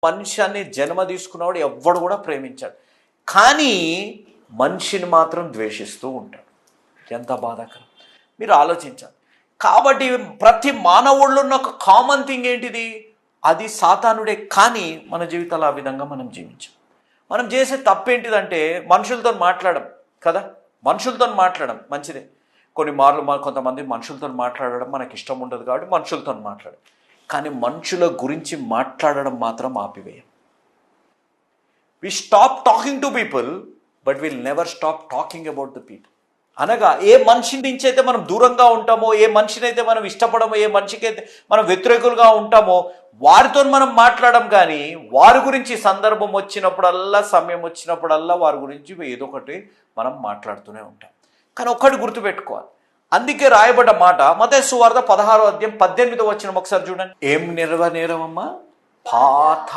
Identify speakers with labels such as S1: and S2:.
S1: మనిషిని జన్మ తీసుకున్నవాడు ఎవ్వడు కూడా ప్రేమించాడు, కానీ మనిషిని మాత్రం ద్వేషిస్తూ ఉంటాడు. ఎంత బాధాకరం మీరు ఆలోచించాలి. కాబట్టి ప్రతి మానవుల్లో ఉన్న ఒక కామన్ థింగ్ ఏంటిది? అది సాతానుడే. కానీ మన జీవితాలు ఆ విధంగా మనం జీవించాం. మనం చేసే తప్పేంటిదంటే మనుషులతో మాట్లాడడం కదా. మనుషులతో మాట్లాడడం మంచిదే, కొన్ని మార్లు కొంతమంది మనుషులతో మాట్లాడడం మనకి ఇష్టం ఉండదు కాబట్టి మనుషులతో మాట్లాడడం, కానీ మనుషుల గురించి మాట్లాడడం మాత్రం ఆపివేయం. We stop talking to people but will never stop talking about the people. అనగా ఏ మనిషి నుంచి అయితే మనం దూరంగా ఉంటామో, ఏ మనిషిని అయితే మనం ఇష్టపడమో, ఏ మనిషికి అయితే మనం వ్యతిరేకులుగా ఉంటామో వారితో మనం మాట్లాడడం, కానీ వారి గురించి సందర్భం వచ్చినప్పుడల్లా, సమయం వచ్చినప్పుడల్లా వారి గురించి ఏదో ఒకటి మనం మాట్లాడుతూనే ఉంటాం. కానీ ఒక్కటి గుర్తుపెట్టుకోవాలి, అందుకే రాయబడ్డ మాట మత్తయి సువార్త 16వ అధ్యాయం 18వ వచనం ఒకసారి చూడండి. ఏం నేరమమ్మా? పాత